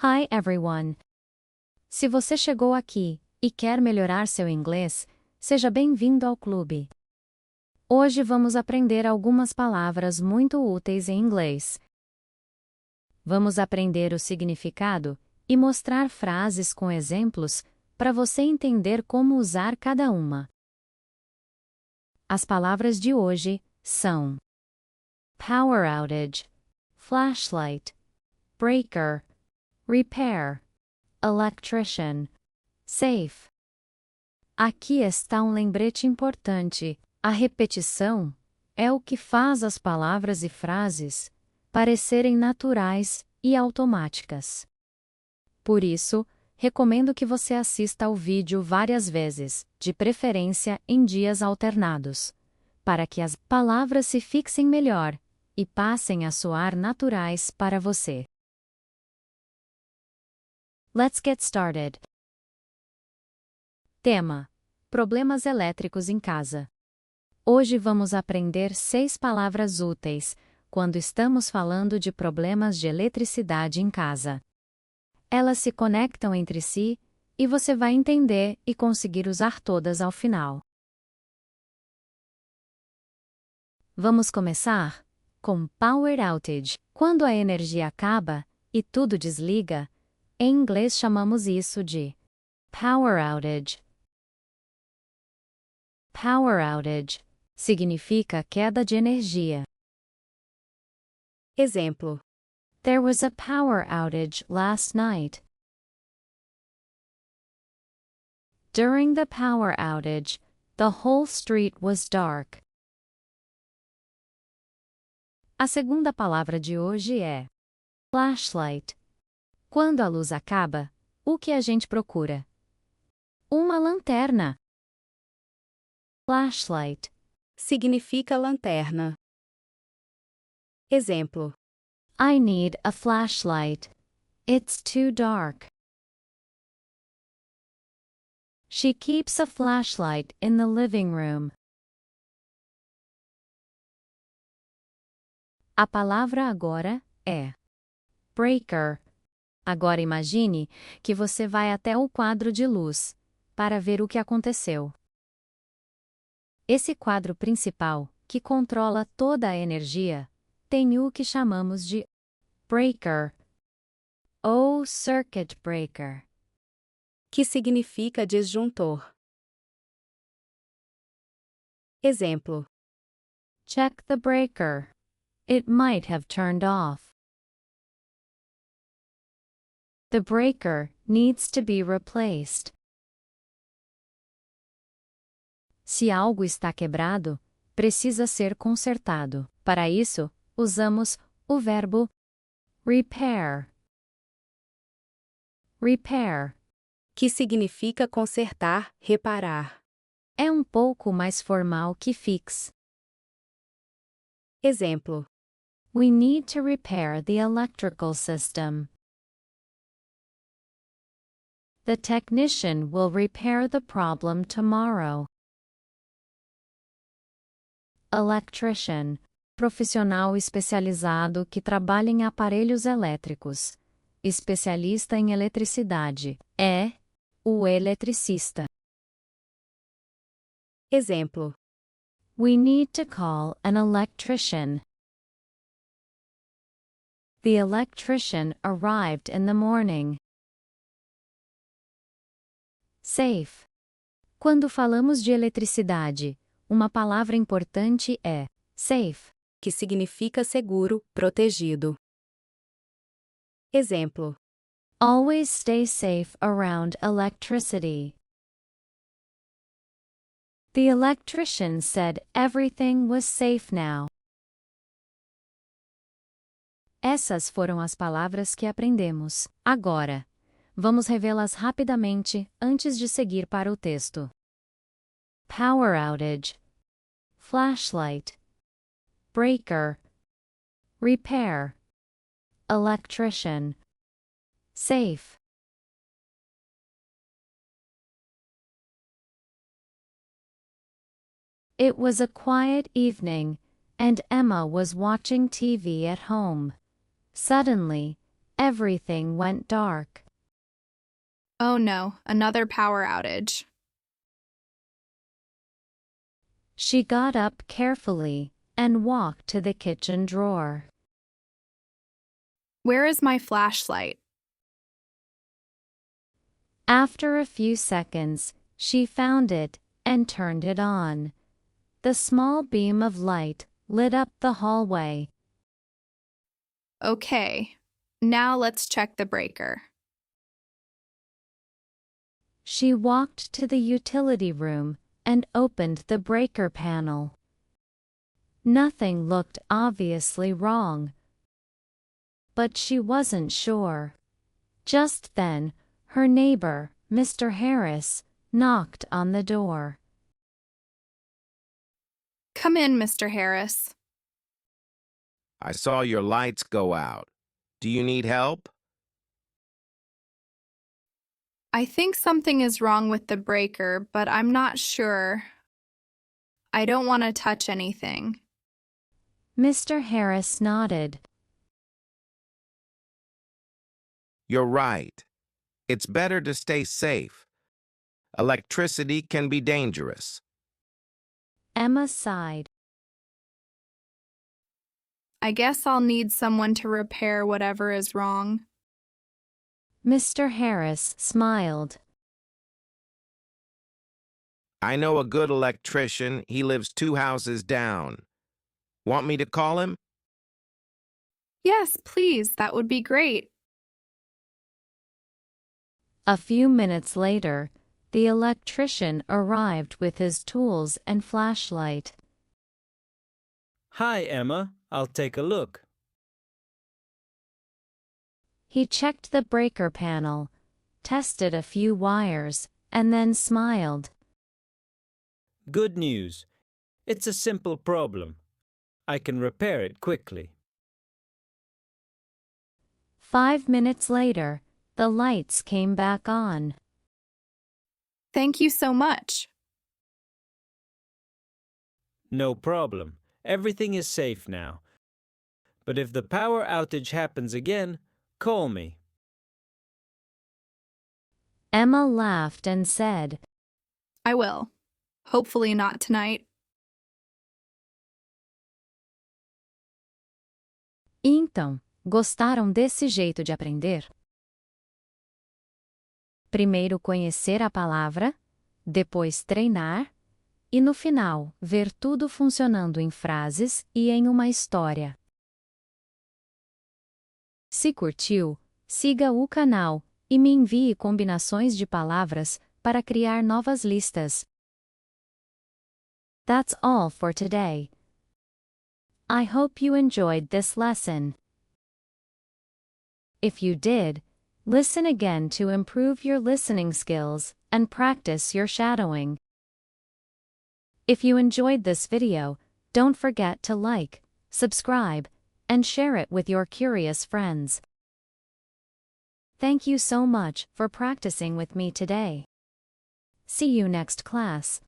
Hi everyone! Se você chegou aqui e quer melhorar seu inglês, seja bem-vindo ao clube. Hoje vamos aprender algumas palavras muito úteis em inglês. Vamos aprender o significado e mostrar frases com exemplos para você entender como usar cada uma. As palavras de hoje são power outage, flashlight, breaker, repair, electrician, safe. Aqui está um lembrete importante. A repetição é o que faz as palavras e frases parecerem naturais e automáticas. Por isso, recomendo que você assista ao vídeo várias vezes, de preferência em dias alternados, para que as palavras se fixem melhor e passem a soar naturais para você. Let's get started. Tema: Problemas elétricos em casa. Hoje vamos aprender 6 palavras úteis quando estamos falando de problemas de eletricidade em casa. Elas se conectam entre si e você vai entender e conseguir usar todas ao final. Vamos começar com power outage. Quando a energia acaba e tudo desliga, em inglês chamamos isso de power outage. Power outage significa queda de energia. Exemplo: There was a power outage last night. During the power outage, the whole street was dark. A segunda palavra de hoje é flashlight. Quando a luz acaba, o que a gente procura? Uma lanterna. Flashlight significa lanterna. Exemplo: I need a flashlight. It's too dark. She keeps a flashlight in the living room. A palavra agora é breaker. Agora imagine que você vai até o quadro de luz para ver o que aconteceu. Esse quadro principal, que controla toda a energia, tem o que chamamos de breaker ou circuit breaker, que significa disjuntor. Exemplo: Check the breaker. It might have turned off. The breaker needs to be replaced. Se algo está quebrado, precisa ser consertado. Para isso, usamos o verbo repair. Repair, que significa consertar, reparar. É um pouco mais formal que fix. Exemplo: We need to repair the electrical system. The technician will repair the problem tomorrow. Electrician, profissional especializado que trabalha em aparelhos elétricos. Especialista em eletricidade. É o eletricista. Exemplo: We need to call an electrician. The electrician arrived in the morning. Safe. Quando falamos de eletricidade, uma palavra importante é safe, que significa seguro, protegido. Exemplo: Always stay safe around electricity. The electrician said everything was safe now. Essas foram as palavras que aprendemos. Agora, vamos revê-las rapidamente antes de seguir para o texto. Power outage, flashlight, breaker, repair, electrician, safe. It was a quiet evening, and Emma was watching TV at home. Suddenly, everything went dark. Oh no, another power outage. She got up carefully and walked to the kitchen drawer. Where is my flashlight? After a few seconds, she found it and turned it on. The small beam of light lit up the hallway. Okay, now let's check the breaker. She walked to the utility room and opened the breaker panel. Nothing looked obviously wrong, but she wasn't sure. Just then, her neighbor, Mr. Harris, knocked on the door. Come in, Mr. Harris. I saw your lights go out. Do you need help? I think something is wrong with the breaker, but I'm not sure. I don't want to touch anything. Mr. Harris nodded. You're right. It's better to stay safe. Electricity can be dangerous. Emma sighed. I guess I'll need someone to repair whatever is wrong. Mr. Harris smiled. I know a good electrician. He lives 2 houses down. Want me to call him? Yes, please, that would be great. A few minutes later, the electrician arrived with his tools and flashlight. Hi, Emma. I'll take a look. He checked the breaker panel, tested a few wires, and then smiled. Good news. It's a simple problem. I can repair it quickly. 5 minutes later, the lights came back on. Thank you so much. No problem. Everything is safe now. But if the power outage happens again, call me. Emma laughed and said, I will. Hopefully not tonight. Então, gostaram desse jeito de aprender? Primeiro conhecer a palavra, depois treinar, e no final, ver tudo funcionando em frases e em uma história. Se curtiu, siga o canal e me envie combinações de palavras para criar novas listas. That's all for today. I hope you enjoyed this lesson. If you did, listen again to improve your listening skills and practice your shadowing. If you enjoyed this video, don't forget to like, subscribe, and share it with your curious friends. Thank you so much for practicing with me today. See you next class.